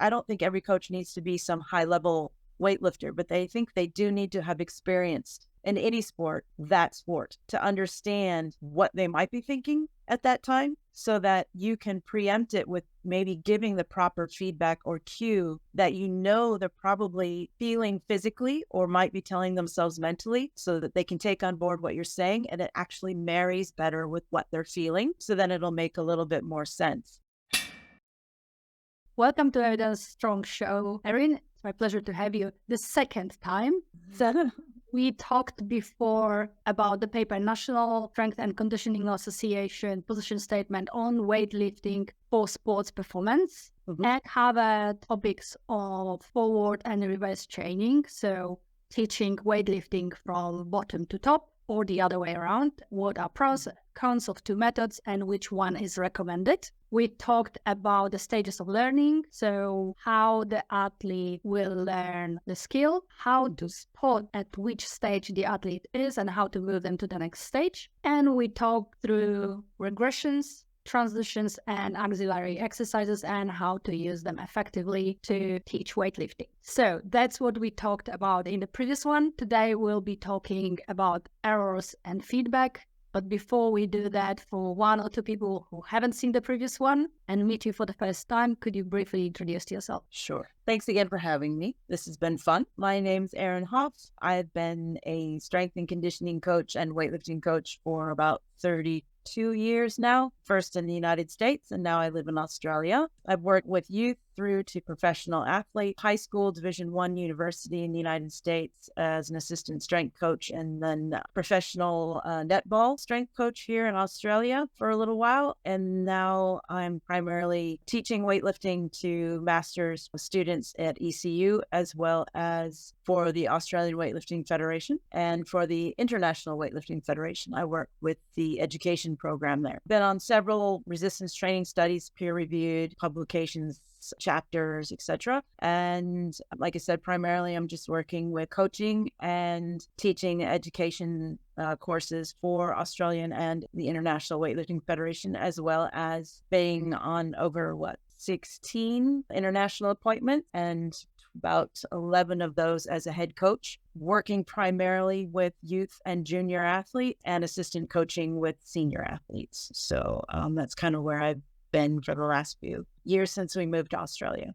I don't think every coach needs to be some high level weightlifter, but they think they do need to have experienced in any sport, that sport, to understand what they might be thinking at that time so that you can preempt it with maybe giving the proper feedback or cue that they're probably feeling physically or might be telling themselves mentally so that they can take on board what you're saying and it actually marries better with what they're feeling. So then it'll make a little bit more sense. Welcome to Evidence Strong Show. Erin, it's my pleasure to have you the second time. So we talked before about the paper National Strength and Conditioning Association position statement on weightlifting for sports performance and covered topics of forward and reverse training. So teaching weightlifting from bottom to top or the other way around. What are pros and cons of two methods and which one is recommended? We talked about the stages of learning, so how the athlete will learn the skill, how to spot at which stage the athlete is and how to move them to the next stage. And we talked through regressions, transitions, and auxiliary exercises and how to use them effectively to teach weightlifting. So that's what we talked about in the previous one. Today we'll be talking about errors and feedback. But before we do that, for one or two people who haven't seen the previous one and meet you for the first time, could you briefly introduce yourself? Sure. Thanks again for having me. This has been fun. My name's Erin Haff. I've been a strength and conditioning coach and weightlifting coach for about 32 years now, first in the United States, and now I live in Australia. I've worked with youth through to professional athlete, high school, Division I university in the United States as an assistant strength coach, and then professional netball strength coach here in Australia for a little while. And now I'm primarily teaching weightlifting to masters students at ECU, as well as for the Australian Weightlifting Federation and for the International Weightlifting Federation. I work with the education program there. Been on several resistance training studies, peer-reviewed publications, chapters, etc. And like I said, primarily I'm just working with coaching and teaching education courses for Australian and the International Weightlifting Federation, as well as being on over 16 international appointments and about 11 of those as a head coach, working primarily with youth and junior athletes and assistant coaching with senior athletes. So that's kind of where I've been for the last few years since we moved to Australia.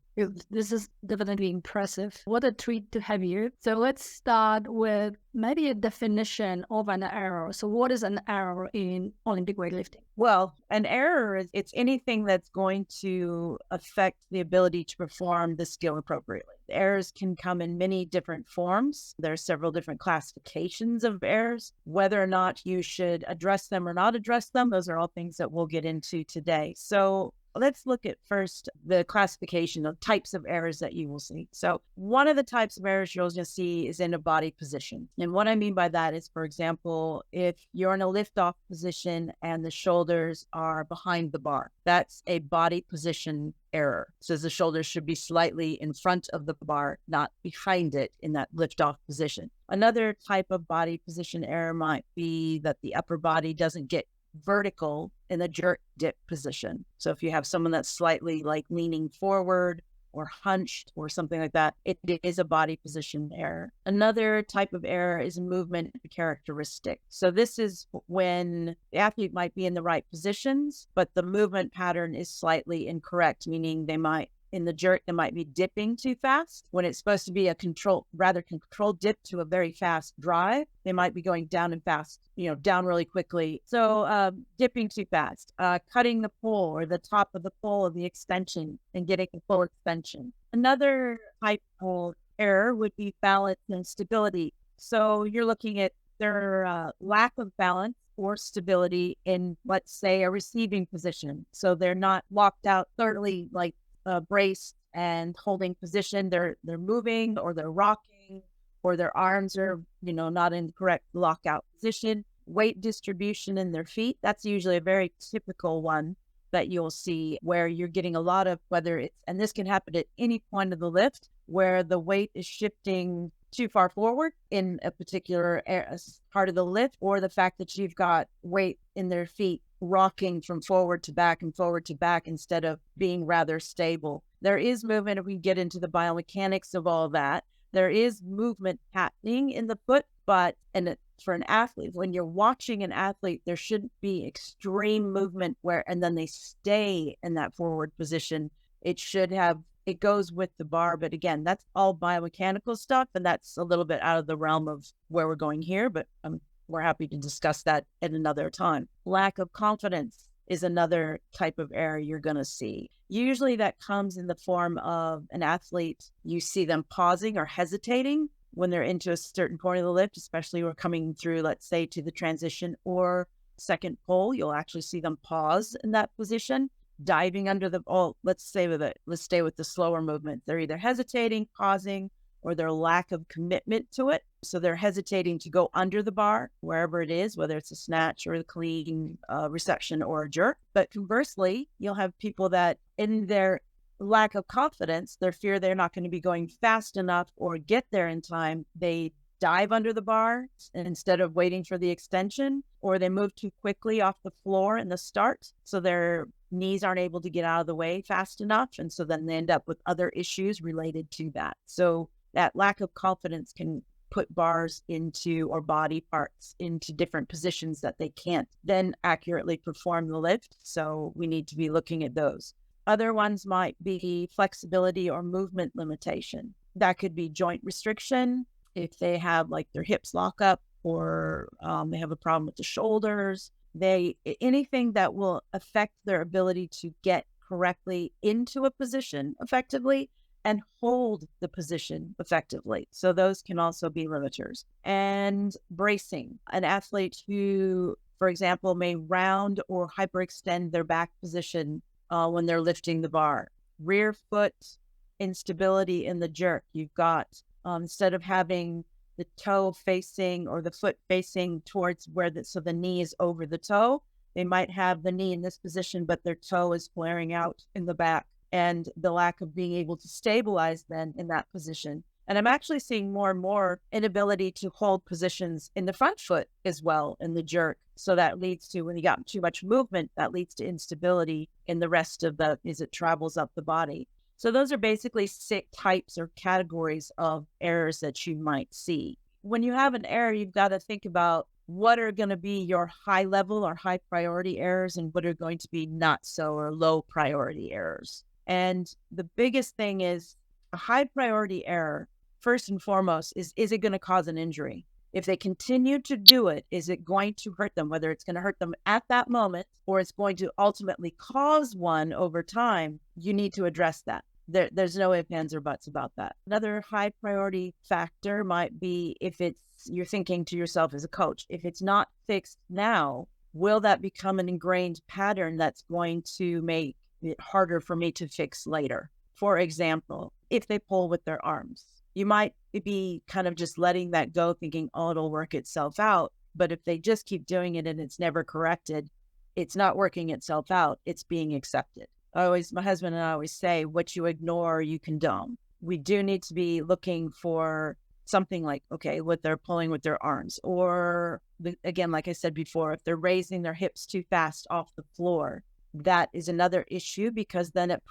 This is definitely impressive. What a treat to have you. So let's start with maybe a definition of an error. So what is an error in Olympic weightlifting? Well, an error is it's anything that's going to affect the ability to perform the skill appropriately. Errors can come in many different forms. There are several different classifications of errors. Whether or not you should address them or not address them, those are all things that we'll get into today. So let's look at first the classification of types of errors that you will see. So one of the types of errors you'll just see is in a body position. And what I mean by that is, for example, if you're in a lift-off position and the shoulders are behind the bar, that's a body position error. So the shoulders should be slightly in front of the bar, not behind it in that lift-off position. Another type of body position error might be that the upper body doesn't get vertical in the jerk dip position. So if you have someone that's slightly like leaning forward or hunched or something like that, it is a body position error. Another type of error is a movement characteristic. So this is when the athlete might be in the right positions, but the movement pattern is slightly incorrect, meaning in the jerk, they might be dipping too fast when it's supposed to be a controlled dip to a very fast drive. They might be going down and fast, down really quickly. So dipping too fast, cutting the pull or the top of the pull of the extension and getting a full extension. Another type of error would be balance and stability. So you're looking at their lack of balance or stability in, let's say, a receiving position. So they're not locked out thoroughly, like braced and holding position. They're moving or they're rocking or their arms are, not in the correct lockout position. Weight distribution in their feet. That's usually a very typical one that you'll see where you're getting a lot of, and this can happen at any point of the lift where the weight is shifting too far forward in a particular part of the lift, or the fact that you've got weight in their feet rocking from forward to back and forward to back instead of being rather stable. There is movement if we get into the biomechanics of all that. There is movement happening in the foot, but for an athlete, when you're watching an athlete, there shouldn't be extreme movement and then they stay in that forward position. It goes with the bar, but again, that's all biomechanical stuff, and that's a little bit out of the realm of where we're going here, but we're happy to discuss that at another time. Lack of confidence is another type of error you're going to see. Usually that comes in the form of an athlete. You see them pausing or hesitating when they're into a certain point of the lift, especially when we're coming through, let's say, to the transition or second pull. You'll actually see them pause in that position, diving under let's stay with the slower movement. They're either hesitating, pausing, or their lack of commitment to it. So they're hesitating to go under the bar, wherever it is, whether it's a snatch or a clean reception or a jerk. But conversely, you'll have people that in their lack of confidence, their fear they're not going to be going fast enough or get there in time, they dive under the bar instead of waiting for the extension, or they move too quickly off the floor in the start. So their knees aren't able to get out of the way fast enough. And so then they end up with other issues related to that. So that lack of confidence can put bars or body parts into different positions that they can't then accurately perform the lift. So we need to be looking at those. Other ones might be flexibility or movement limitation. That could be joint restriction if they have like their hips lock up, or they have a problem with the shoulders. Anything that will affect their ability to get correctly into a position effectively and hold the position effectively. So those can also be limiters. And bracing. An athlete who, for example, may round or hyperextend their back position when they're lifting the bar. Rear foot instability in the jerk. You've got, instead of having the toe facing or the foot facing towards so the knee is over the toe, they might have the knee in this position, but their toe is flaring out in the back, and the lack of being able to stabilize then in that position. And I'm actually seeing more and more inability to hold positions in the front foot as well in the jerk. So that leads to, when you got too much movement, that leads to instability in the rest of as it travels up the body. So those are basically 6 types or categories of errors that you might see. When you have an error, you've got to think about what are going to be your high level or high priority errors and what are going to be not so or low priority errors. And the biggest thing is a high priority error, first and foremost, is it going to cause an injury? If they continue to do it, is it going to hurt them, whether it's going to hurt them at that moment or it's going to ultimately cause one over time? You need to address that. There's no ifs, ands, or buts about that. Another high priority factor might be you're thinking to yourself as a coach, if it's not fixed now, will that become an ingrained pattern that's going to make it harder for me to fix later? For example, if they pull with their arms, you might be kind of just letting that go, thinking, oh, it'll work itself out. But if they just keep doing it and it's never corrected, it's not working itself out. It's being accepted. My husband and I always say, what you ignore, you condone. We do need to be looking for something like, okay, what they're pulling with their arms, or again, like I said before, if they're raising their hips too fast off the floor, that is another issue, because then it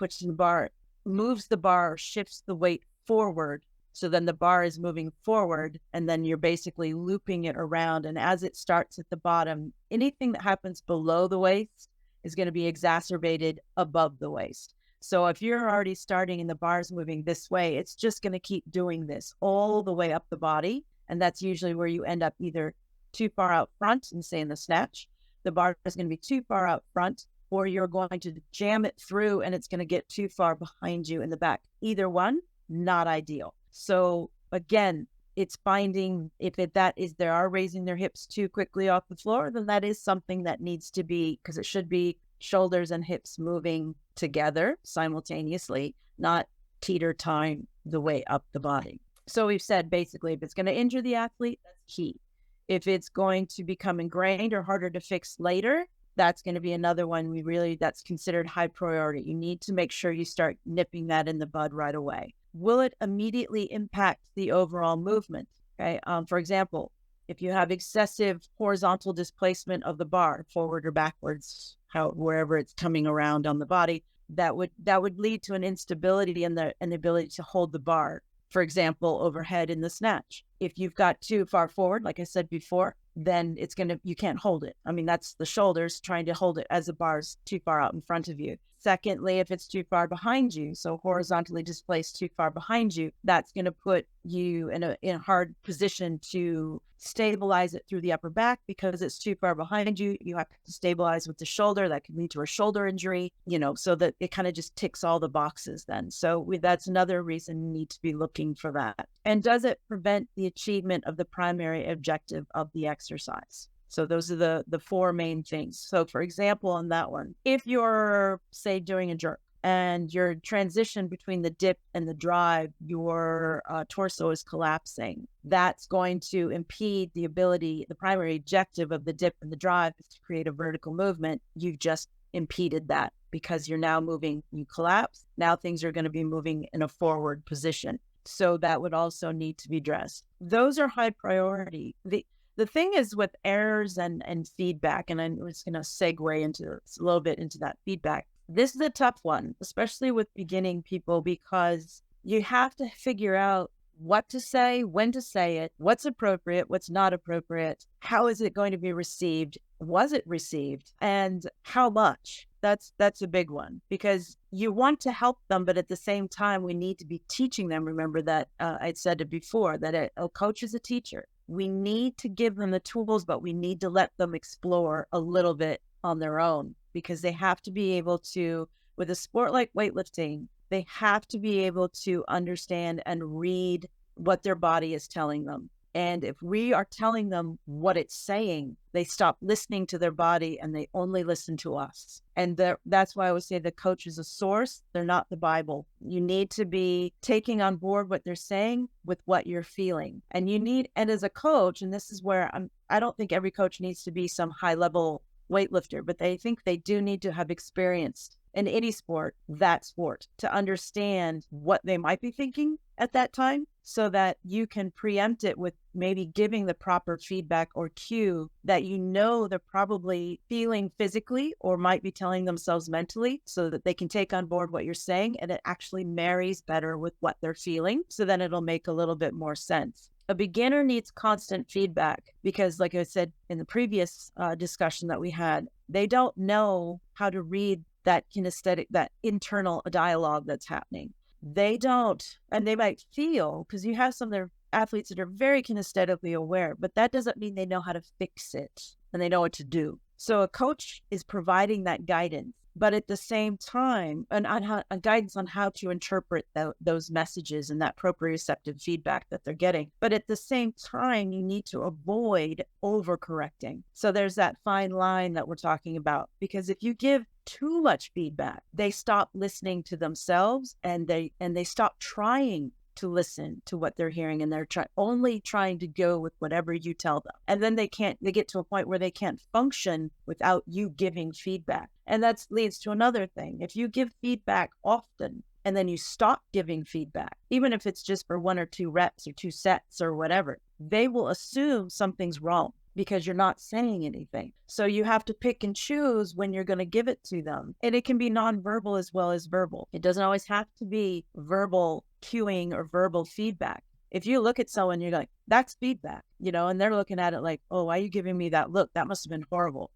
moves the bar, shifts the weight forward. So then the bar is moving forward, and then you're basically looping it around. And as it starts at the bottom, anything that happens below the waist is going to be exacerbated above the waist. So if you're already starting and the bar's moving this way, it's just going to keep doing this all the way up the body. And that's usually where you end up either too far out front, and say in the snatch, the bar is going to be too far out front, or you're going to jam it through and it's going to get too far behind you in the back. Either one, not ideal. So again, it's finding if they are raising their hips too quickly off the floor, then that is something that needs to be, because it should be shoulders and hips moving together simultaneously, not teeter-tottering the way up the body. So we've said basically, if it's going to injure the athlete, that's key. If it's going to become ingrained or harder to fix later, that's going to be another one that's considered high priority. You need to make sure you start nipping that in the bud right away. Will it immediately impact the overall movement? Okay. For example, if you have excessive horizontal displacement of the bar, forward or backwards, wherever it's coming around on the body, that would lead to an instability in the ability to hold the bar. For example, overhead in the snatch. If you've got too far forward, like I said before, then you can't hold it. I mean, that's the shoulders trying to hold it as the bar's too far out in front of you. Secondly, if it's too far behind you, so horizontally displaced too far behind you, that's going to put you in a hard position to stabilize it through the upper back because it's too far behind you. You have to stabilize with the shoulder. That can lead to a shoulder injury, so that it kind of just ticks all the boxes then. So that's another reason you need to be looking for that. And does it prevent the achievement of the primary objective of the exercise? So those are the four main things. So for example, on that one, if you're, say, doing a jerk and your transition between the dip and the drive, your torso is collapsing, that's going to impede the primary objective of the dip and the drive is to create a vertical movement. You've just impeded that because you're now moving, you collapse. Now things are going to be moving in a forward position. So that would also need to be addressed. Those are high priority. The thing is with errors and feedback, and I'm just going to segue into a little bit into that feedback. This is a tough one, especially with beginning people, because you have to figure out what to say, when to say it, what's appropriate, what's not appropriate, how is it going to be received, was it received, and how much. That's a big one because you want to help them, but at the same time, we need to be teaching them. Remember that I'd said it before, that a coach is a teacher. We need to give them the tools, but we need to let them explore a little bit on their own because they have to be able to, with a sport like weightlifting, they have to be able to understand and read what their body is telling them. And if we are telling them what it's saying, they stop listening to their body and they only listen to us. And that's why I would say the coach is a source. They're not the Bible. You need to be taking on board what they're saying with what you're feeling. And as a coach, and this is where I don't think every coach needs to be some high level weightlifter, but they think they do need to have experienced in any sport, that sport, to understand what they might be thinking at that time so that you can preempt it with maybe giving the proper feedback or cue that they're probably feeling physically or might be telling themselves mentally so that they can take on board what you're saying and it actually marries better with what they're feeling. So then it'll make a little bit more sense. A beginner needs constant feedback because, like I said in the previous discussion that we had, they don't know how to read that kinesthetic, that internal dialogue that's happening. They don't, and they might feel, because you have some of their athletes that are very kinesthetically aware, but that doesn't mean they know how to fix it and they know what to do. So a coach is providing that guidance, but at the same time, a guidance on how to interpret those messages and that proprioceptive feedback that they're getting. But at the same time, you need to avoid overcorrecting. So there's that fine line that we're talking about, because if you give too much feedback, they stop listening to themselves and they stop trying to listen to what they're hearing, and they're only trying to go with whatever you tell them. And then they get to a point where they can't function without you giving feedback. And that leads to another thing. If you give feedback often and then you stop giving feedback, even if it's just for 1 or 2 reps or 2 sets or whatever, they will assume something's wrong because you're not saying anything. So you have to pick and choose when you're going to give it to them. And it can be nonverbal as well as verbal. It doesn't always have to be verbal cueing or verbal feedback. If you look at someone, you're like, that's feedback, and they're looking at it like, oh, why are you giving me that look? That must have been horrible.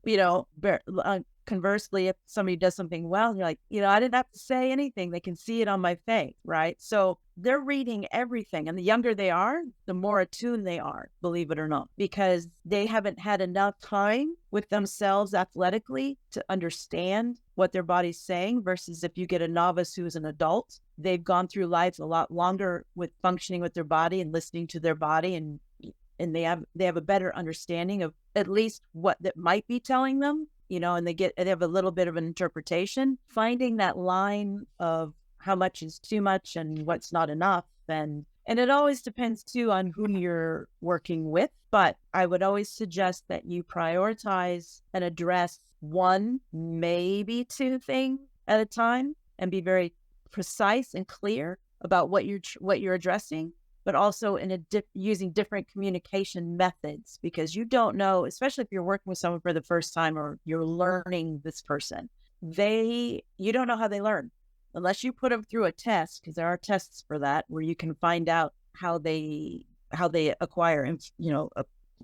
Conversely, if somebody does something well, you're like, I didn't have to say anything. They can see it on my face, right? So they're reading everything. And the younger they are, the more attuned they are, believe it or not, because they haven't had enough time with themselves athletically to understand what their body's saying versus if you get a novice who is an adult, they've gone through life a lot longer with functioning with their body and listening to their body, and they have a better understanding of at least what that might be telling them, and they have a little bit of an interpretation, finding that line of how much is too much and what's not enough. And it always depends too on who you're working with. But I would always suggest that you prioritize and address 1, maybe 2 things at a time and be very precise and clear about what you're addressing, but also using different communication methods, because you don't know, especially if you're working with someone for the first time or you're learning this person, you don't know how they learn unless you put them through a test, because there are tests for that where you can find out how they acquire and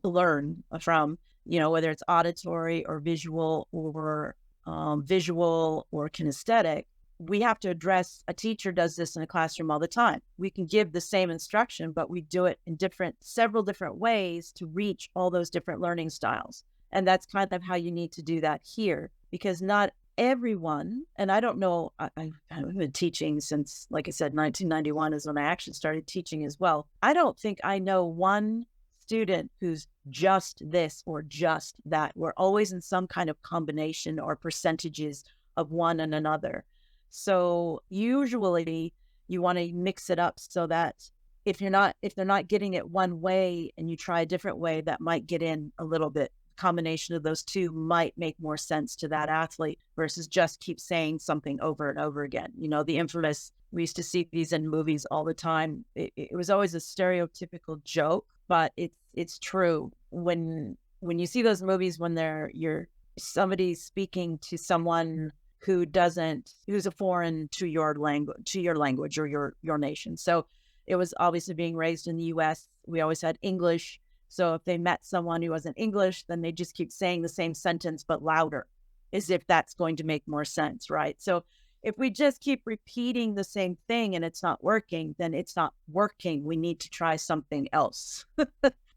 learn from, whether it's auditory or visual or kinesthetic. We have to address, a teacher does this in a classroom all the time. We can give the same instruction, but we do it in several different ways to reach all those different learning styles. And that's kind of how you need to do that here, because not everyone, and I don't know, I've been teaching since, like I said, 1991 is when I actually started teaching as well. I don't think I know one student who's just this or just that. We're always in some kind of combination or percentages of one and another. So usually you want to mix it up so that if they're not getting it one way and you try a different way, that might get in a little bit. Combination of those two might make more sense to that athlete versus just keep saying something over and over again. The infamous, we used to see these in movies all the time. It was always a stereotypical joke, but it's true. When you see those movies, when somebody's speaking to someone who's a foreign to your language or your nation. So it was obviously being raised in the US. We always had English. So if they met someone who wasn't English, then they just keep saying the same sentence, but louder, as if that's going to make more sense, right? So if we just keep repeating the same thing and it's not working, then it's not working. We need to try something else.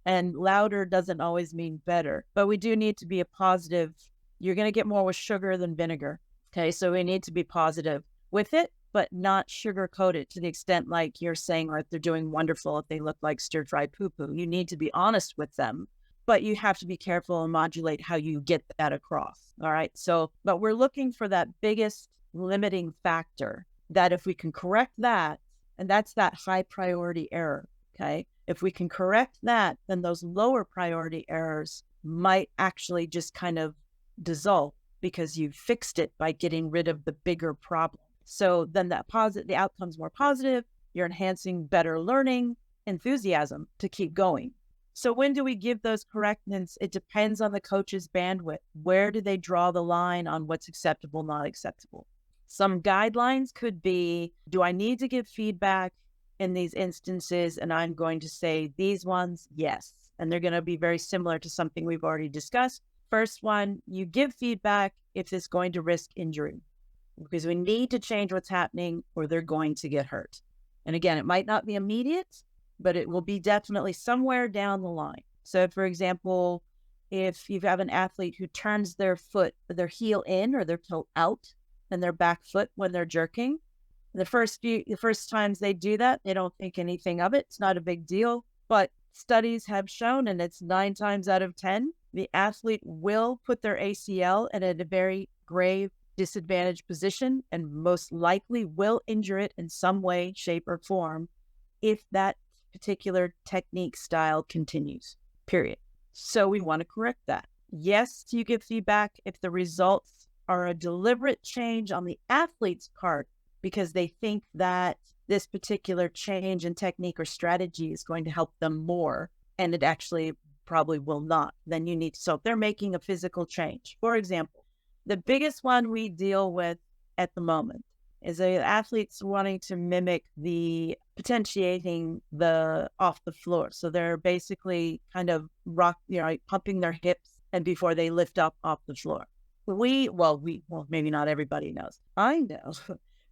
And louder doesn't always mean better, but we do need to be a positive. You're going to get more with sugar than vinegar. Okay. So we need to be positive with it, but not sugarcoat it to the extent like you're saying, or if they're doing wonderful, if they look like stir-fried poo-poo. You need to be honest with them, but you have to be careful and modulate how you get that across. All right. So, but we're looking for that biggest limiting factor, that if we can correct that, and that's that high priority error. Okay. If we can correct that, then those lower priority errors might actually just kind of dissolve because you fixed it by getting rid of the bigger problem. So then the outcome's more positive. You're enhancing better learning, enthusiasm to keep going. So when do we give those corrections? It depends on the coach's bandwidth. Where do they draw the line on what's acceptable, not acceptable? Some guidelines could be, do I need to give feedback in these instances? And I'm going to say these ones, yes. And they're going to be very similar to something we've already discussed. First one, you give feedback if it's going to risk injury, because we need to change what's happening or they're going to get hurt. And again, it might not be immediate, but it will be definitely somewhere down the line. So for example, if you have an athlete who turns their heel in or their toe out and their back foot when they're jerking, the first times they do that, they don't think anything of it. It's not a big deal, but studies have shown, and it's 9 times out of 10, the athlete will put their ACL in a very grave disadvantaged position and most likely will injure it in some way, shape, or form if that particular technique style continues, period. So we want to correct that. Yes, you give feedback if the results are a deliberate change on the athlete's part because they think that this particular change in technique or strategy is going to help them more, and it actually probably will not. Then you need to, so if they're making a physical change, for example, the biggest one we deal with at the moment is the athletes wanting to mimic the potentiating the off the floor. So they're basically kind of pumping their hips and before they lift up off the floor. Well, maybe not everybody knows. I know.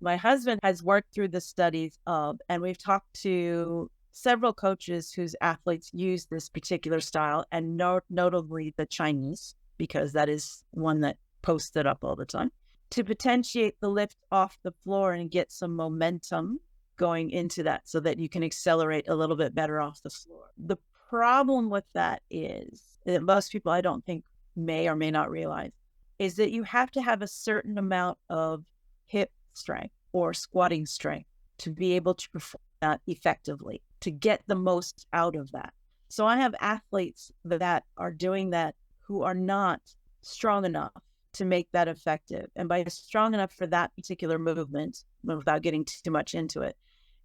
My husband has worked through the studies and we've talked to several coaches whose athletes use this particular style, and notably the Chinese, because that is one that posts it up all the time, to potentiate the lift off the floor and get some momentum going into that so that you can accelerate a little bit better off the floor. The problem with that is that most people, I don't think, may or may not realize, is that you have to have a certain amount of hip strength or squatting strength to be able to perform that effectively, to get the most out of that. So I have athletes that are doing that who are not strong enough to make that effective. And by strong enough for that particular movement, without getting too much into it,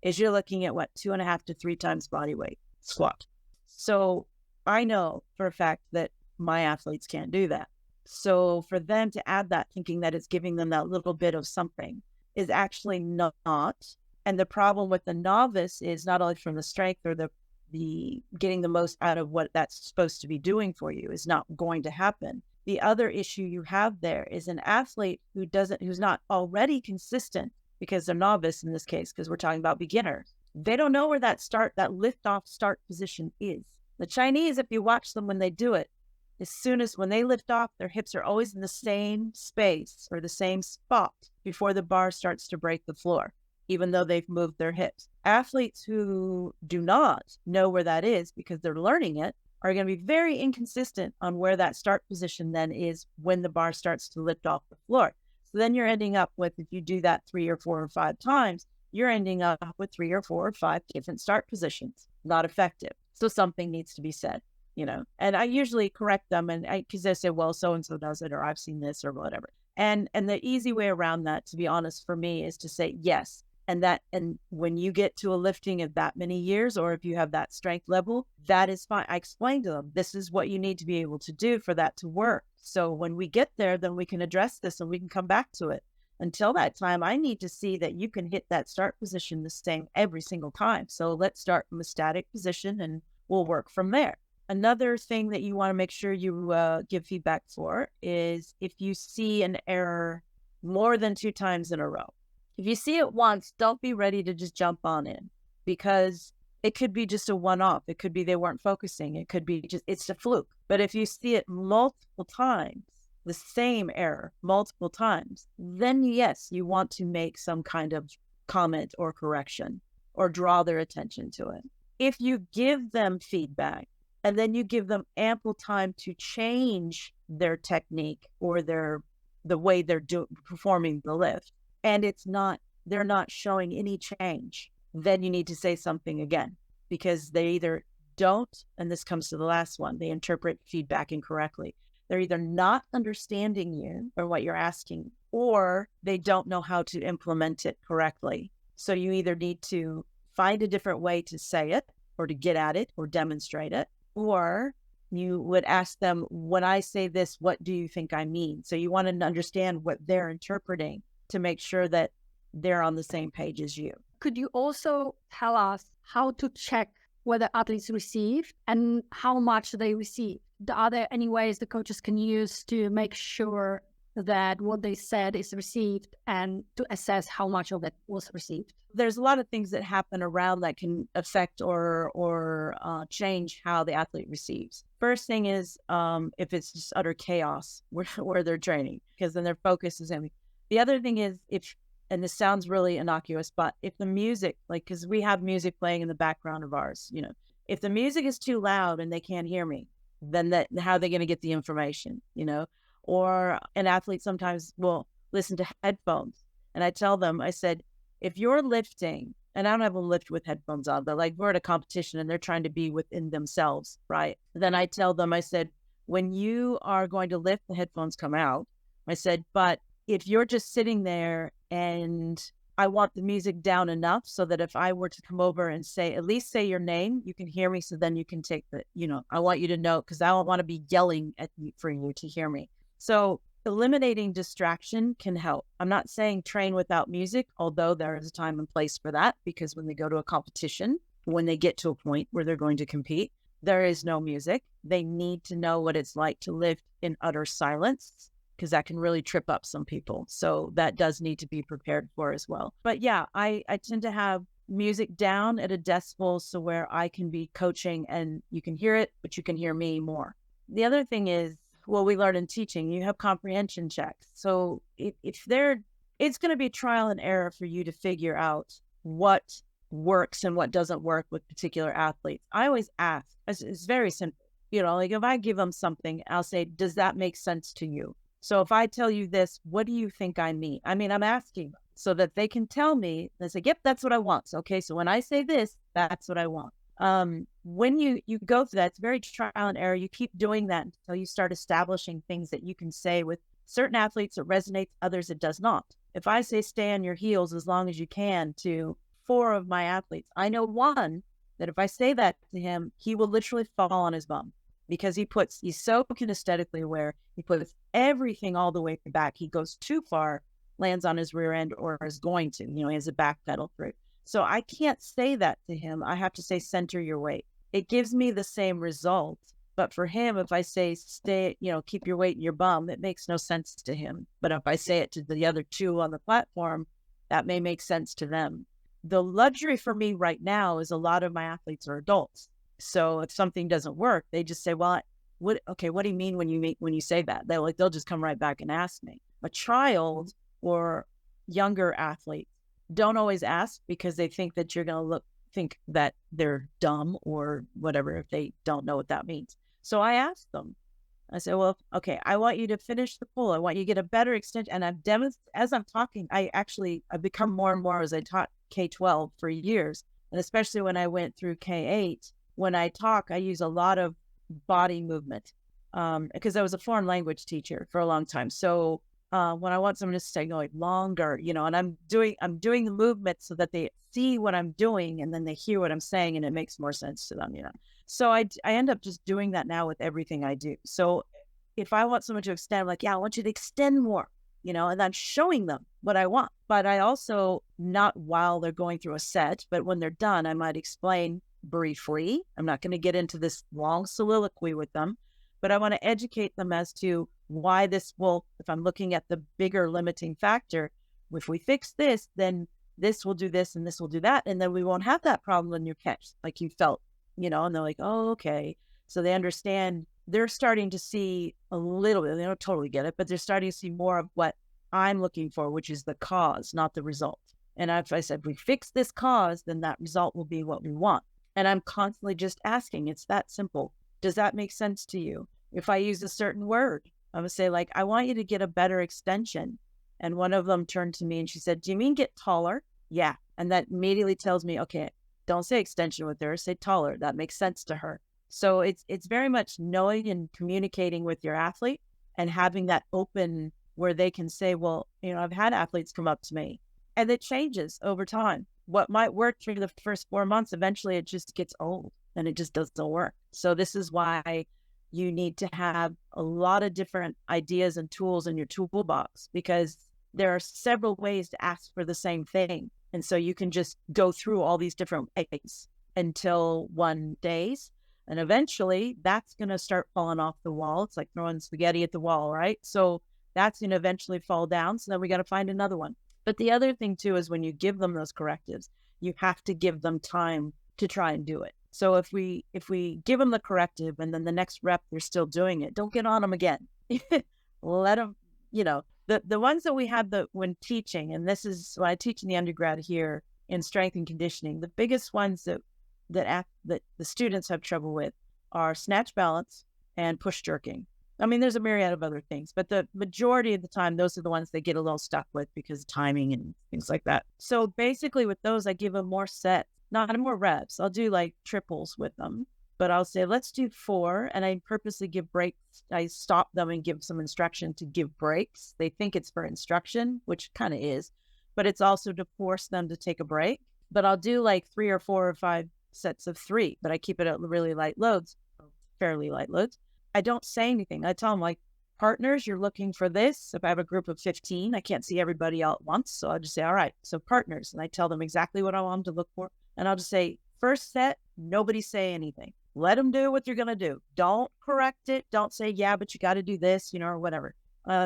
is you're looking at 2.5 to 3 times body weight squat. So I know for a fact that my athletes can't do that. So for them to add that, thinking that it's giving them that little bit of something, is actually not. And the problem with the novice is not only from the strength or the getting the most out of what that's supposed to be doing for you is not going to happen. The other issue you have there is an athlete who's not already consistent, because they're novice in this case, because we're talking about beginners. They don't know where that lift off start position is. The Chinese, if you watch them when they do it, as soon as when they lift off, their hips are always in the same space or the same spot before the bar starts to break the floor, even though they've moved their hips. Athletes who do not know where that is because they're learning it are going to be very inconsistent on where that start position then is when the bar starts to lift off the floor. So then you're ending up with, if you do that 3 or 4 or 5 times, you're ending up with 3 or 4 or 5 different start positions. Not effective. So something needs to be said, and I usually correct them, and because they say, well, so-and-so does it, or I've seen this or whatever. And the easy way around that, to be honest, for me, is to say yes. And when you get to a lifting of that many years, or if you have that strength level, that is fine. I explain to them, this is what you need to be able to do for that to work. So when we get there, then we can address this and we can come back to it. Until that time, I need to see that you can hit that start position the same every single time. So let's start from a static position and we'll work from there. Another thing that you want to make sure you give feedback for is if you see an error more than 2 times in a row. If you see it once, don't be ready to just jump on in, because it could be just a one-off. It could be they weren't focusing. It could be it's a fluke. But if you see it multiple times, the same error multiple times, then yes, you want to make some kind of comment or correction or draw their attention to it. If you give them feedback and then you give them ample time to change their technique or the way they're performing the lift, and they're not showing any change, then you need to say something again, because they either don't, and this comes to the last one, they interpret feedback incorrectly. They're either not understanding you or what you're asking, or they don't know how to implement it correctly. So you either need to find a different way to say it or to get at it or demonstrate it, or you would ask them, when I say this, what do you think I mean? So you want to understand what they're interpreting to make sure that they're on the same page as you. Could you also tell us how to check whether athletes received and how much they received? Are there any ways the coaches can use to make sure that what they said is received and to assess how much of it was received? There's a lot of things that happen around that can affect or change how the athlete receives. First thing is if it's just utter chaos where they're training, because then their focus is in. The other thing is and this sounds really innocuous, but if the music, because we have music playing in the background of ours, if the music is too loud and they can't hear me, then how are they going to get the information, Or an athlete sometimes will listen to headphones. And I tell them, I said, if you're lifting, and I don't have them lift with headphones on, but we're at a competition and they're trying to be within themselves, right? Then I tell them, I said, when you are going to lift, the headphones come out. I said, but if you're just sitting there and I want the music down enough so that if I were to come over and at least say your name, you can hear me. So then you can take I want you to know, because I don't want to be yelling at you for you to hear me. So eliminating distraction can help. I'm not saying train without music, although there is a time and place for that, because when they go to a competition, when they get to a point where they're going to compete, there is no music. They need to know what it's like to lift in utter silence, because that can really trip up some people. So that does need to be prepared for as well. But yeah, I tend to have music down at a decibel so where I can be coaching and you can hear it, but you can hear me more. The other thing is, we learn in teaching, you have comprehension checks. So it's going to be trial and error for you to figure out what works and what doesn't work with particular athletes. I always ask, it's very simple. If I give them something, I'll say, does that make sense to you? So if I tell you this, what do you think I mean? I'm asking them so that they can tell me. They say, yep, that's what I want. So, okay, so when I say this, that's what I want. When you go through that, it's very trial and error. You keep doing that until you start establishing things that you can say. With certain athletes, it resonates, others it does not. If I say stay on your heels as long as you can to 4 of my athletes, I know one that if I say that to him, he will literally fall on his bum. because he's so kinesthetically aware. He puts everything all the way back. He goes too far, lands on his rear end, or is going to, he has a back pedal through. So I can't say that to him. I have to say, center your weight. It gives me the same result. But for him, if I say, keep your weight in your bum, it makes no sense to him. But if I say it to the other two on the platform, that may make sense to them. The luxury for me right now is a lot of my athletes are adults. So if something doesn't work, they just say, well, what do you mean when you say that? They'll just come right back and ask me. A child or younger athlete don't always ask because they think that you're going to think that they're dumb or whatever if they don't know what that means. So I asked them, I said, well, okay, I want you to finish the pull. I want you to get a better extension. And as I'm talking, I've become more and more as I taught K-12 for years. And especially when I went through K-8, when I talk, I use a lot of body movement because I was a foreign language teacher for a long time. So when I want someone to stay going longer, and I'm doing the movement so that they see what I'm doing and then they hear what I'm saying and it makes more sense to them, So I end up just doing that now with everything I do. So if I want someone to extend, like, yeah, I want you to extend more, and I'm showing them what I want. But I also, not while they're going through a set, but when they're done, I might explain briefly. I'm not going to get into this long soliloquy with them, but I want to educate them as to why this will, if I'm looking at the bigger limiting factor, if we fix this, then this will do this and this will do that. And then we won't have that problem in your catch like you felt, and they're like, oh, okay. So they understand, they're starting to see a little bit, they don't totally get it, but they're starting to see more of what I'm looking for, which is the cause, not the result. And if I said, if we fix this cause, then that result will be what we want. And I'm constantly just asking, it's that simple. Does that make sense to you? If I use a certain word, I would say, like, I want you to get a better extension. And one of them turned to me and she said, do you mean get taller? Yeah. And that immediately tells me, okay, don't say extension with her, say taller. That makes sense to her. So it's very much knowing and communicating with your athlete and having that open where they can say, well, I've had athletes come up to me and it changes over time. What might work for the first 4 months, eventually it just gets old and it just doesn't work. So this is why you need to have a lot of different ideas and tools in your toolbox, because there are several ways to ask for the same thing. And so you can just go through all these different ways until one days. And eventually that's going to start falling off the wall. It's like throwing spaghetti at the wall, right? So that's going to eventually fall down. So then we got to find another one. But the other thing too is when you give them those correctives, you have to give them time to try and do it. So if we give them the corrective and then the next rep they're still doing it, don't get on them again. Let them, the ones that we have when teaching, and this is when I teach in the undergrad here in strength and conditioning, the biggest ones that the students have trouble with are snatch balance and push jerking. I mean, there's a myriad of other things, but the majority of the time, those are the ones they get a little stuck with because of timing and things like that. So basically with those, I give them more sets, not more reps. I'll do like triples with them, but I'll say, let's do 4. And I purposely give breaks. I stop them and give some instruction to give breaks. They think it's for instruction, which kind of is, but it's also to force them to take a break. But I'll do like 3 or 4 or 5 sets of 3, but I keep it at really light loads, fairly light loads. I don't say anything. I tell them, like, partners, you're looking for this. If I have a group of 15, I can't see everybody all at once. So I'll just say, all right, so partners. And I tell them exactly what I want them to look for. And I'll just say, first set, nobody say anything. Let them do what you're going to do. Don't correct it. Don't say, yeah, but you got to do this, or whatever.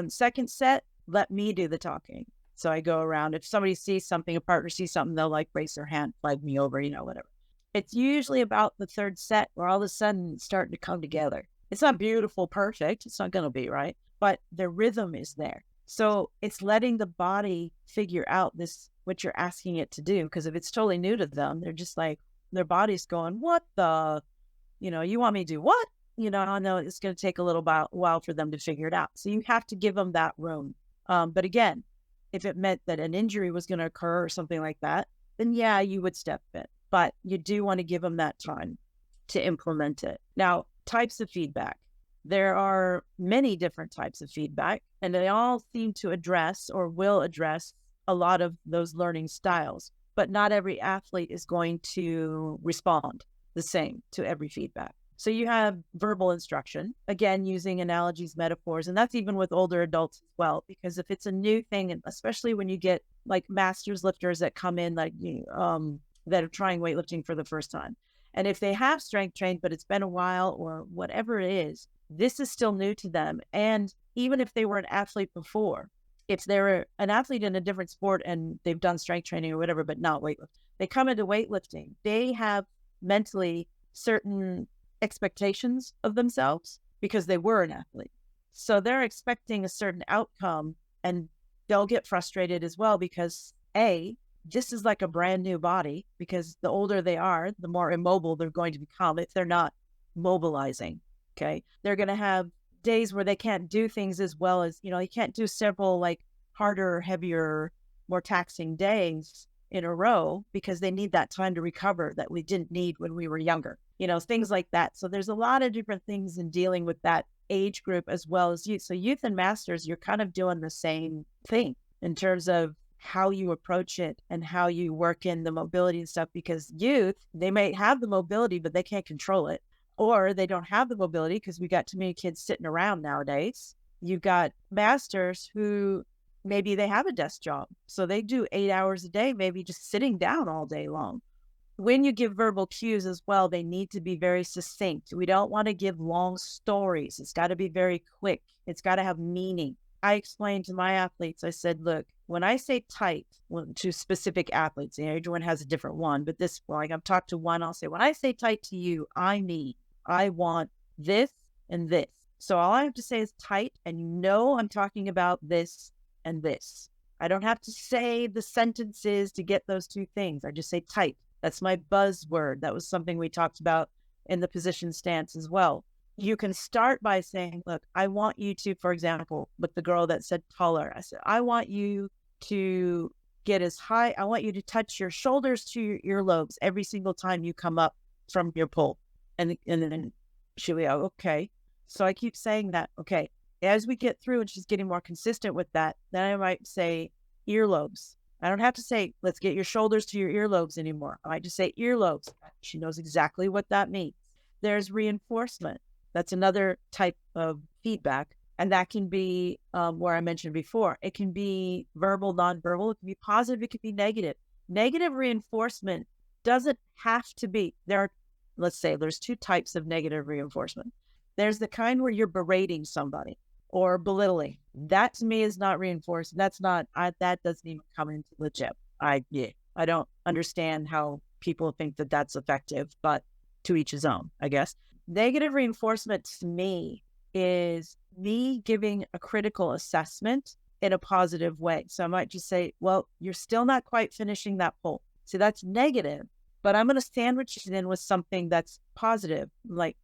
Second set, let me do the talking. So I go around. If somebody sees something, a partner sees something, they'll like raise their hand, flag me over, whatever. It's usually about the third set where all of a sudden it's starting to come together. It's not beautiful, perfect. It's not going to be, right? But the rhythm is there. So it's letting the body figure out what you're asking it to do. Because if it's totally new to them, they're just like, their body's going, what the, you want me to do what? I know it's going to take a little while for them to figure it out. So you have to give them that room. But again, if it meant that an injury was going to occur or something like that, then yeah, you would step in. But you do want to give them that time to implement it. Now, types of feedback. There are many different types of feedback, and they all seem to address or will address a lot of those learning styles. But not every athlete is going to respond the same to every feedback. So you have verbal instruction, again, using analogies, metaphors, and that's even with older adults as well, because if it's a new thing, and especially when you get like masters lifters that come in, like, that are trying weightlifting for the first time. And if they have strength trained, but it's been a while or whatever it is, this is still new to them. And even if they were an athlete before, if they're an athlete in a different sport and they've done strength training or whatever, but not weightlifting, they come into weightlifting, they have mentally certain expectations of themselves because they were an athlete. So they're expecting a certain outcome, and they'll get frustrated as well because this is like a brand new body, because the older they are, the more immobile they're going to become if they're not mobilizing. Okay. They're going to have days where they can't do things as well as, you can't do several like harder, heavier, more taxing days in a row because they need that time to recover that we didn't need when we were younger, things like that. So there's a lot of different things in dealing with that age group as well as youth. So youth and masters, you're kind of doing the same thing in terms of how you approach it and how you work in the mobility and stuff, because youth, they may have the mobility, but they can't control it. Or they don't have the mobility because we got too many kids sitting around nowadays. You've got masters who maybe they have a desk job. So they do 8 hours a day, maybe just sitting down all day long. When you give verbal cues as well, they need to be very succinct. We don't want to give long stories. It's got to be very quick. It's got to have meaning. I explained to my athletes, I said, look, when I say tight to specific athletes, everyone has a different one, but like I've talked to one, I'll say, when I say tight to you, I want this and this. So all I have to say is tight, and I'm talking about this and this. I don't have to say the sentences to get those two things. I just say tight. That's my buzzword. That was something we talked about in the position stance as well. You can start by saying, look, I want you to, for example, with the girl that said taller, I said, I want you to get as high. I want you to touch your shoulders to your earlobes every single time you come up from your pull. And then she'll be, okay. So I keep saying that. Okay. As we get through and she's getting more consistent with that, then I might say earlobes. I don't have to say, let's get your shoulders to your earlobes anymore. I might just say earlobes. She knows exactly what that means. There's reinforcement. That's another type of feedback. And that can be where I mentioned before. It can be verbal, nonverbal. It can be positive. It can be negative. Negative reinforcement doesn't have to be. Let's say there's two types of negative reinforcement. There's the kind where you're berating somebody or belittling. That to me is not reinforced. That doesn't even come into the gym. I don't understand how people think that that's effective, but to each his own, I guess. Negative reinforcement to me is me giving a critical assessment in a positive way. So I might just say, well, you're still not quite finishing that pull. See, that's negative, but I'm going to sandwich it in with something that's positive, like,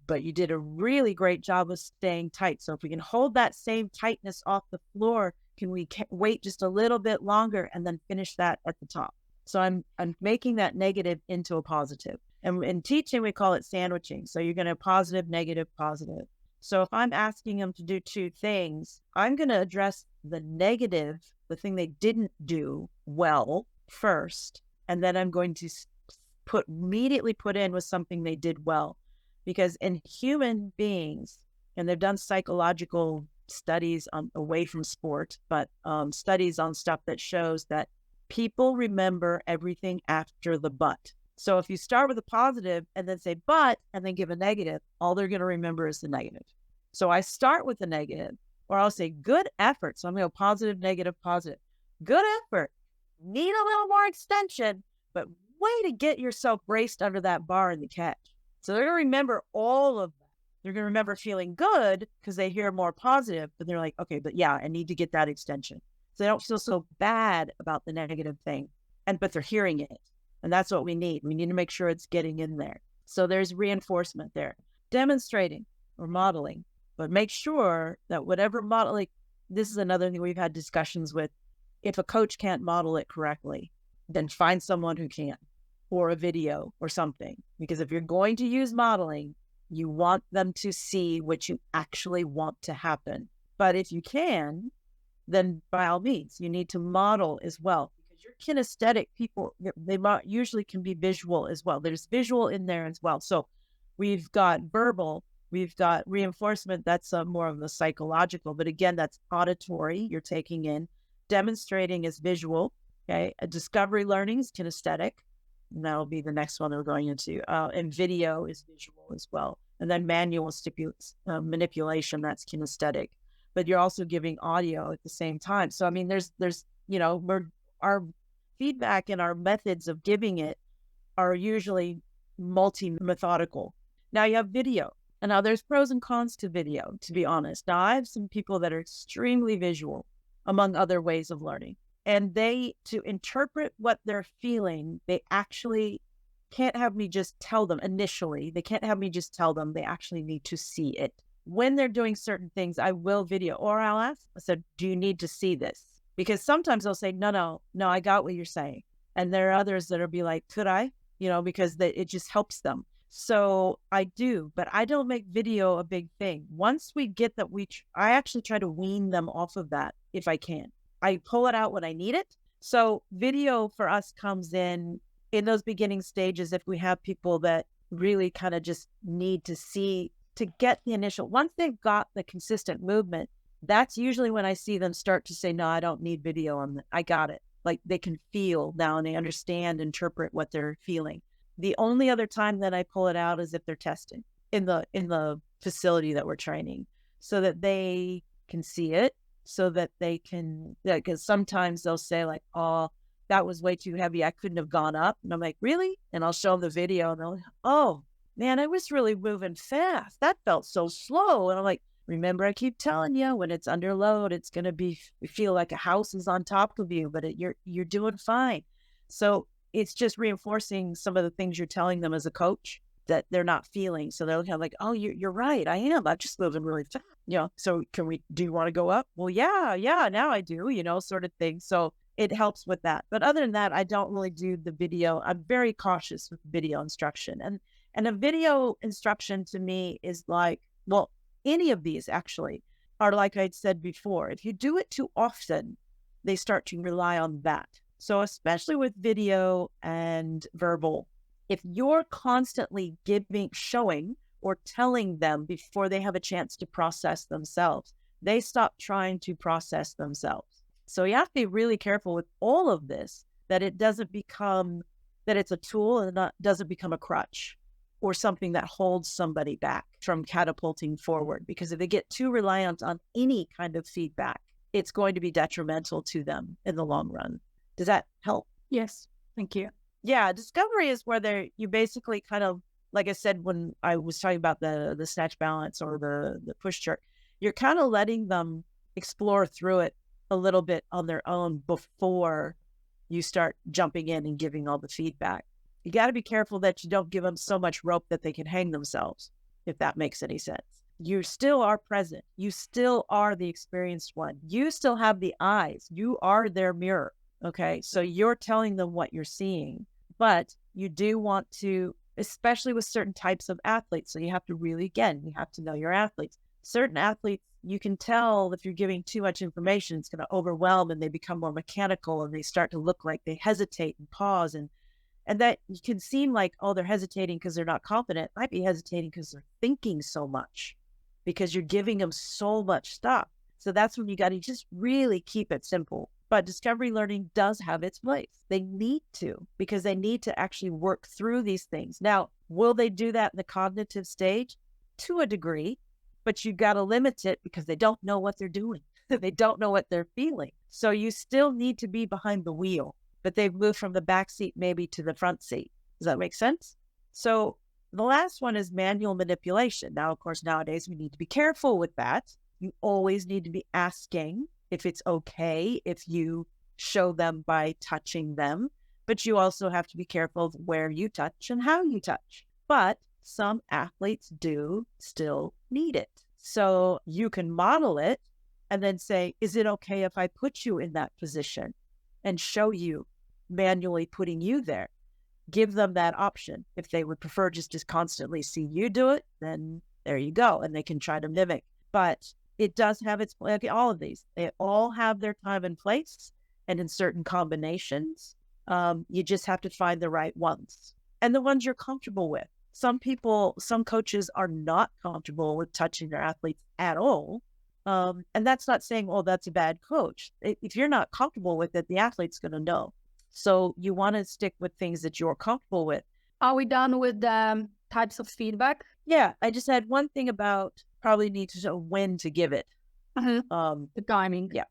but you did a really great job of staying tight. So if we can hold that same tightness off the floor, can we wait just a little bit longer and then finish that at the top? So I'm making that negative into a positive. And in teaching, we call it sandwiching. So you're going to positive, negative, positive. So if I'm asking them to do two things, I'm going to address the negative, the thing they didn't do well first, and then I'm going to immediately put in with something they did well. Because in human beings, and they've done psychological studies away from sport, but studies on stuff that shows that people remember everything after the but. So if you start with a positive and then say but, and then give a negative, all they're going to remember is the negative. So I start with the negative, or I'll say good effort. So I'm going to go positive, negative, positive. Good effort. Need a little more extension, but way to get yourself braced under that bar in the catch. So they're going to remember all of that. They're going to remember feeling good because they hear more positive, but they're like, okay, but yeah, I need to get that extension. So they don't feel so bad about the negative thing, but they're hearing it. And that's what we need. We need to make sure it's getting in there. So there's reinforcement there. Demonstrating or modeling, but make sure that whatever modeling, this is another thing we've had discussions with. If a coach can't model it correctly, then find someone who can, or a video or something. Because if you're going to use modeling, you want them to see what you actually want to happen. But if you can, then by all means, you need to model as well. Your kinesthetic people, they usually can be visual as well. There's visual in there as well. So We've got verbal, we've got reinforcement. That's more of the psychological, but again, that's auditory. You're taking in. Demonstrating is visual. Okay. A discovery learning is kinesthetic. And that'll be the next one that we're going into. And video is visual as well. And then manual manipulation, that's kinesthetic. But you're also giving audio at the same time. So, I mean, there's, our feedback and our methods of giving it are usually multi-methodical. Now you have video. And now there's pros and cons to video, to be honest. Now I have some people that are extremely visual, among other ways of learning. And to interpret what they're feeling, they actually can't have me just tell them initially. They can't have me just tell them. They actually need to see it. When they're doing certain things, I will video, or I'll ask, I said, do you need to see this? Because sometimes they'll say, no, I got what you're saying. And there are others that'll be like, could I? Because it just helps them. So I do, but I don't make video a big thing. Once we get that, I actually try to wean them off of that if I can. I pull it out when I need it. So video for us comes in those beginning stages if we have people that really kind of just need to see, to get the initial, once they've got the consistent movement, that's usually when I see them start to say, no, I don't need video on that. I got it. Like they can feel now and they understand, interpret what they're feeling. The only other time that I pull it out is if they're testing in the facility that we're training, so that they can see it, so that they can, because sometimes they'll say like, oh, that was way too heavy. I couldn't have gone up. And I'm like, really? And I'll show them the video and they're like, oh man, I was really moving fast. That felt so slow. And I'm like, remember, I keep telling you, when it's under load, it's going to feel like a house is on top of you, but you're doing fine. So it's just reinforcing some of the things you're telling them as a coach that they're not feeling. So they're kind of like, oh, you're right. I'm just moving really fast. So do you want to go up? Well, yeah, now I do, sort of thing. So it helps with that. But other than that, I don't really do the video. I'm very cautious with video instruction. And a video instruction to me is like, well, any of these actually are, like I'd said before, if you do it too often, they start to rely on that. So especially with video and verbal, if you're constantly showing or telling them before they have a chance to process themselves, they stop trying to process themselves. So you have to be really careful with all of this, that it doesn't become, that it's a tool and doesn't become a crutch or something that holds somebody back from catapulting forward. Because if they get too reliant on any kind of feedback, it's going to be detrimental to them in the long run. Does that help? Yes. Thank you. Yeah. Discovery is where you basically kind of, like I said, when I was talking about the snatch balance or the push jerk, you're kind of letting them explore through it a little bit on their own before you start jumping in and giving all the feedback. You got to be careful that you don't give them so much rope that they can hang themselves, if that makes any sense. You still are present. You still are the experienced one. You still have the eyes. You are their mirror. Okay. So you're telling them what you're seeing, but you do want to, especially with certain types of athletes. So you have to you have to know your athletes. Certain athletes, you can tell if you're giving too much information, it's going to overwhelm and they become more mechanical and they start to look like they hesitate and pause. And that you can seem like, oh, they're hesitating because they're not confident. Might be hesitating because they're thinking so much, because you're giving them so much stuff. So that's when you got to just really keep it simple. But discovery learning does have its place. They need to, because they need to actually work through these things. Now, will they do that in the cognitive stage? To a degree, but you got to limit it because they don't know what they're doing. They don't know what they're feeling. So you still need to be behind the wheel, but they've moved from the back seat maybe to the front seat. Does that make sense? So the last one is manual manipulation. Now, of course, nowadays we need to be careful with that. You always need to be asking if it's okay if you show them by touching them, but you also have to be careful of where you touch and how you touch. But some athletes do still need it. So you can model it and then say, is it okay if I put you in that position and show you manually putting you there? Give them that option. If they would prefer just to constantly see you do it, then there you go. And they can try to mimic. But it does have its, like all of these, they all have their time and place. And in certain combinations, you just have to find the right ones and the ones you're comfortable with. some coaches are not comfortable with touching their athletes at all. And that's not saying, oh, that's a bad coach. If you're not comfortable with it, the athlete's going to know. So you want to stick with things that you're comfortable with. Are we done with the types of feedback? Yeah, I just had one thing about probably need to know when to give it. The timing. Yeah.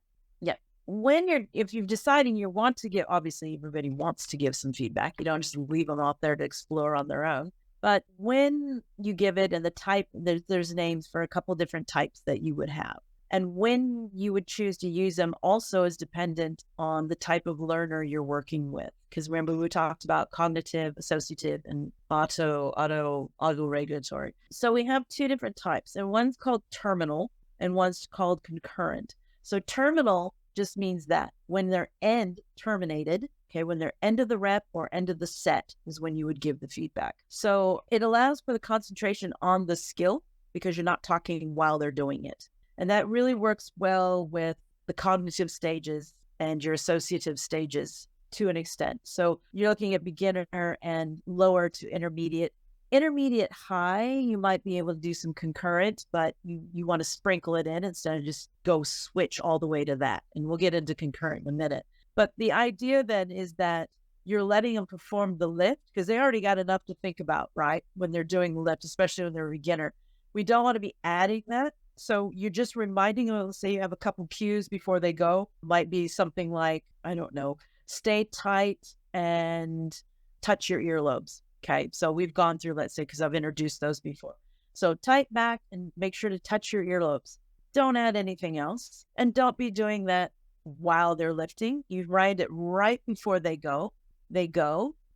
If you're deciding you want to give, obviously everybody wants to give some feedback. You don't just leave them out there to explore on their own. But when you give it and the type, there's names for a couple different types that you would have. And when you would choose to use them also is dependent on the type of learner you're working with. Because remember, we talked about cognitive, associative, and auto-regulatory. So we have two different types, and one's called terminal and one's called concurrent. So terminal just means that when their end terminated, when their end of the rep or end of the set is when you would give the feedback. So it allows for the concentration on the skill because you're not talking while they're doing it. And that really works well with the cognitive stages and your associative stages to an extent. So you're looking at beginner and lower to intermediate. Intermediate high, you might be able to do some concurrent, but you want to sprinkle it in instead of just go switch all the way to that. And we'll get into concurrent in a minute. But the idea then is that you're letting them perform the lift because they already got enough to think about, right? When they're doing the lift, especially when they're a beginner. We don't want to be adding that. So you're just reminding them, let's say you have a couple cues before they go. Might be something like, I don't know, stay tight and touch your earlobes. Okay, so we've gone through, let's say, because I've introduced those before. So tight back and make sure to touch your earlobes. Don't add anything else. And don't be doing that while they're lifting. You write it right before they go.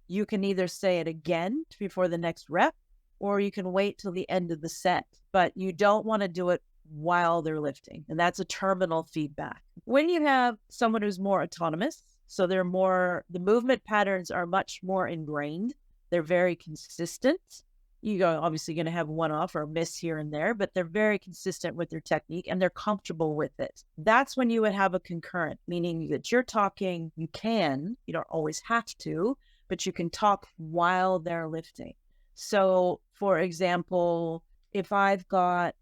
You can either say it again before the next rep, or you can wait till the end of the set. But you don't want to do it while they're lifting. And that's a terminal feedback. When you have someone who's more autonomous, so the movement patterns are much more ingrained. They're very consistent. You're obviously going to have one off or a miss here and there, but they're very consistent with their technique and they're comfortable with it. That's when you would have a concurrent, meaning that you're talking, you don't always have to, but you can talk while they're lifting. So for example, if I've got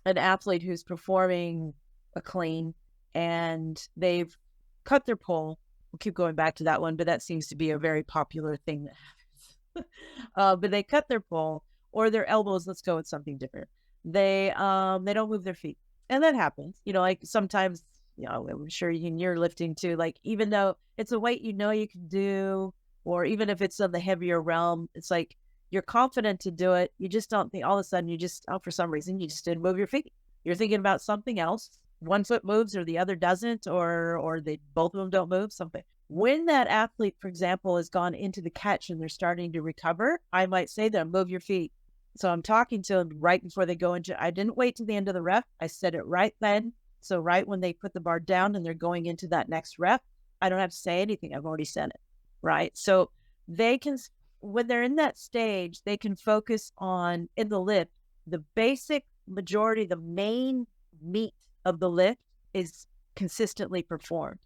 an athlete who's performing a clean and they've cut their pole, we'll keep going back to that one, but that seems to be a very popular thing that happens. But they cut their pole or their elbows. Let's go with something different. They don't move their feet, and that happens. Like sometimes, I'm sure you're lifting too. Like even though it's a weight you can do, or even if it's in the heavier realm, it's like you're confident to do it. You just don't think all of a sudden for some reason you just didn't move your feet. You're thinking about something else. One foot moves or the other doesn't, or both of them don't move. Something. When that athlete, for example, has gone into the catch and they're starting to recover, I might say to them, move your feet. So I'm talking to them right before they go into, I didn't wait to the end of the rep. I said it right then. So right when they put the bar down and they're going into that next rep, I don't have to say anything. I've already said it, right? So they can, when they're in that stage, they can focus on, in the lift, the basic majority, the main meat of the lift is consistently performed.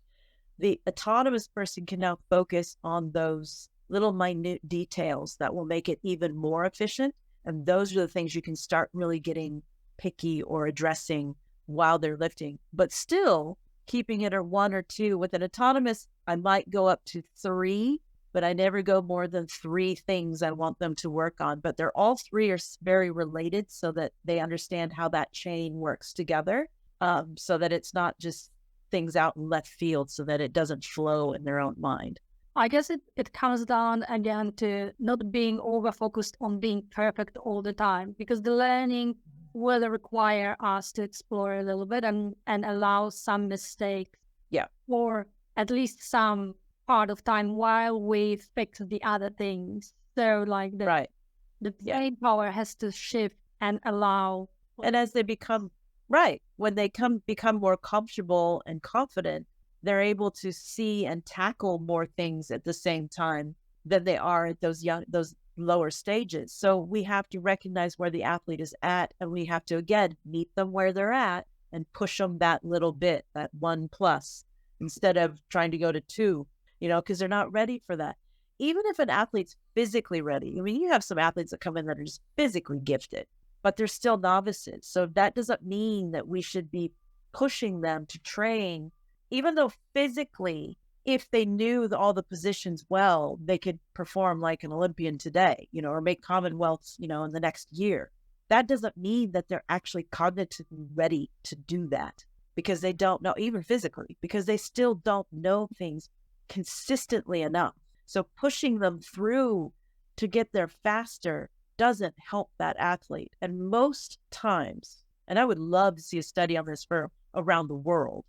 The autonomous person can now focus on those little minute details that will make it even more efficient. And those are the things you can start really getting picky or addressing while they're lifting, but still keeping it at 1 or 2. With an autonomous, I might go up to 3, but I never go more than 3 things I want them to work on. But they're all 3 are very related so that they understand how that chain works together, so that it's not just things out in left field, so that it doesn't flow in their own mind. I guess it comes down again to not being over focused on being perfect all the time, because the learning will require us to explore a little bit and allow some mistakes. Yeah. Or at least some part of time while we fix the other things. So like the brain power has to shift and allow. And as they become when they become more comfortable and confident, they're able to see and tackle more things at the same time than they are at those lower stages. So we have to recognize where the athlete is at, and we have to, again, meet them where they're at and push them that little bit, that 1+, instead of trying to go to 2, because they're not ready for that. even if an athlete's physically ready, I mean, you have some athletes that come in that are just physically gifted, but they're still novices. So that doesn't mean that we should be pushing them to train, even though physically, if they knew all the positions well, they could perform like an Olympian today, or make Commonwealths, in the next year. That doesn't mean that they're actually cognitively ready to do that, because they don't know, even physically, because they still don't know things consistently enough. So pushing them through to get there faster doesn't help that athlete. And most times, and I would love to see a study on this for around the world,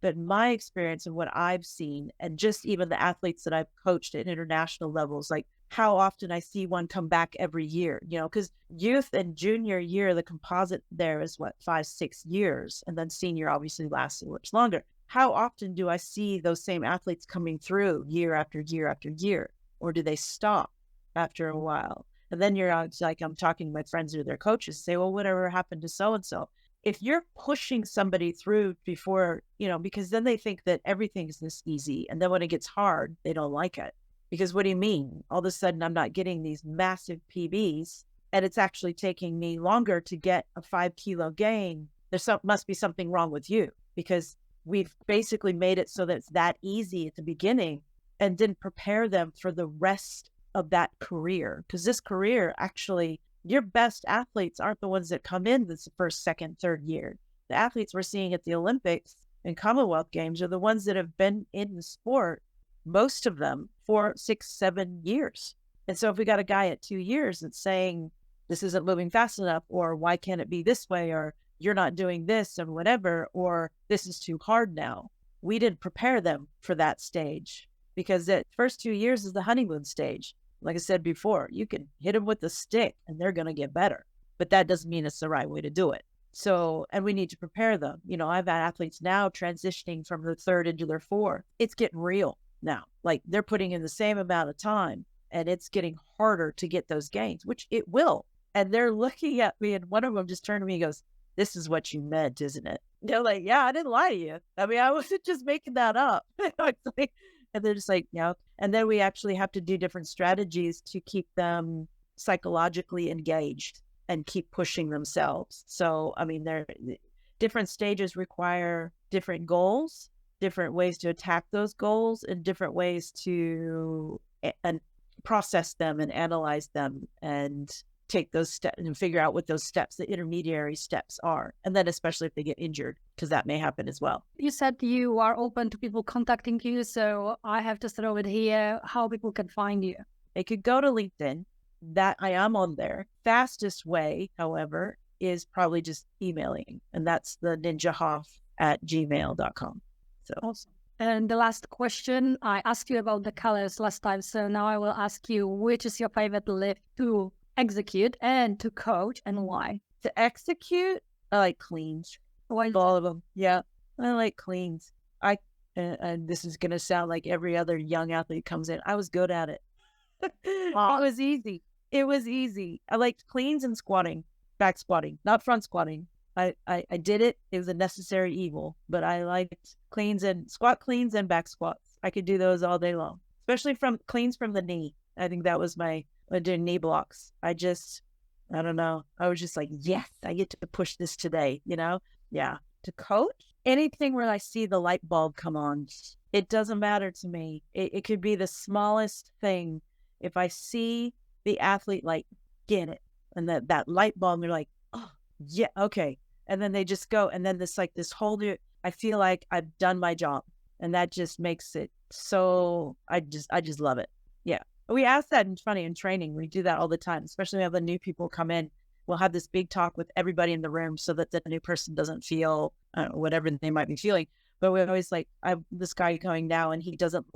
but my experience and what I've seen, and just even the athletes that I've coached at international levels, like how often I see one come back every year, because youth and junior year, the composite there is 5, 6 years. And then senior obviously lasts much longer. How often do I see those same athletes coming through year after year after year? Or do they stop after a while? And then I'm talking to my friends or their coaches, say, well, whatever happened to so-and-so? If you're pushing somebody through before, because then they think that everything's this easy. And then when it gets hard, they don't like it. Because what do you mean? All of a sudden, I'm not getting these massive PBs, and it's actually taking me longer to get a 5-kilo gain. Must be something wrong with you, because we've basically made it so that it's that easy at the beginning and didn't prepare them for the rest of that career. Because this career, actually, your best athletes aren't the ones that come in this first, second, third year. The athletes we're seeing at the Olympics and Commonwealth Games are the ones that have been in the sport, most of them, for 6, 7 years. And so if we got a guy at 2 years that's saying, this isn't moving fast enough, or why can't it be this way, or you're not doing this, or whatever, or this is too hard now, we didn't prepare them for that stage, because the first 2 years is the honeymoon stage. Like I said before, you can hit them with a stick and they're going to get better, but that doesn't mean it's the right way to do it. So, and we need to prepare them. I've had athletes now transitioning from their third into their fourth. It's getting real now. Like, they're putting in the same amount of time, and it's getting harder to get those gains, which it will. And they're looking at me, and one of them just turned to me and goes, this is what you meant, isn't it? They're like, yeah, I didn't lie to you. I mean, I wasn't just making that up. And they're just like, yeah. And then we actually have to do different strategies to keep them psychologically engaged and keep pushing themselves. So, I mean, different stages require different goals, different ways to attack those goals, and different ways to and process them and analyze them and take those steps and figure out what those steps, the intermediary steps are. And then especially if they get injured, because that may happen as well. You said you are open to people contacting you, so I have to throw it here, how people can find you. They could go to LinkedIn. That I am on there. Fastest way, however, is probably just emailing. And that's the ninjahoff@gmail.com. So awesome. And the last question, I asked you about the colors last time. So now I will ask you, which is your favorite lift to execute and to coach, and why? To execute, I like cleans. Why? All of them. Yeah, I like cleans. And this is going to sound like every other young athlete comes in. I was good at it. It was easy. It was easy. I liked cleans and squatting, back squatting, not front squatting. I did it. It was a necessary evil, but I liked cleans and back squats. I could do those all day long, especially from cleans from the knee. I think that was I did knee blocks. I don't know. I was just like, yes, I get to push this today, Yeah. To coach, anything where I see the light bulb come on, it doesn't matter to me. It could be the smallest thing. If I see the athlete get it, and that light bulb, they're like, oh yeah, okay. And then they just go, and then this whole new, I feel like I've done my job, and that just makes it so, I just love it. Yeah. We ask that in training. We do that all the time, especially when we have the new people come in. We'll have this big talk with everybody in the room so that the new person doesn't feel whatever they might be feeling. But we always this guy going now, and he doesn't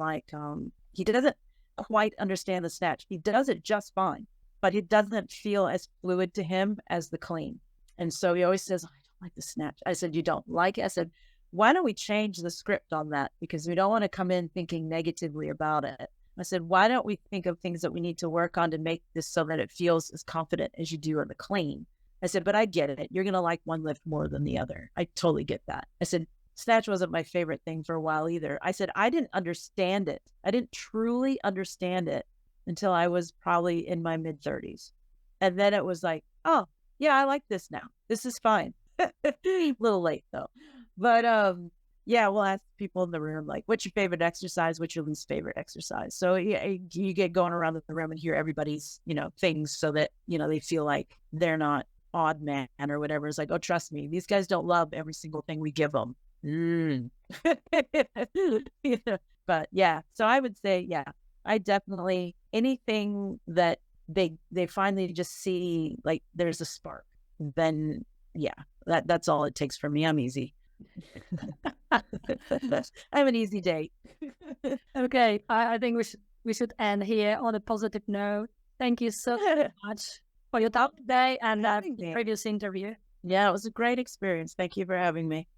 he doesn't quite understand the snatch. He does it just fine, but it doesn't feel as fluid to him as the clean. And so he always says, I don't like the snatch. I said, you don't like it? I said, why don't we change the script on that? Because we don't want to come in thinking negatively about it. I said, why don't we think of things that we need to work on to make this so that it feels as confident as you do in the clean? I said, but I get it. You're going to like one lift more than the other. I totally get that. I said, snatch wasn't my favorite thing for a while either. I said, I didn't understand it. I didn't truly understand it until I was probably in my mid 30s. And then it was like, oh, yeah, I like this now. This is fine. A little late though. But yeah, we'll ask people in the room, like, what's your favorite exercise? What's your least favorite exercise? So yeah, you get going around the room and hear everybody's, things so that, they feel like they're not odd man or whatever. It's like, oh, trust me, these guys don't love every single thing we give them. But yeah, so I would say, yeah, I definitely, anything that they finally just see like there's a spark, then yeah, that's all it takes for me. I'm easy. I have an easy day. Okay, I think we should end here on a positive note. Thank you so much for your time today and the previous interview. Yeah, it was a great experience. Thank you for having me.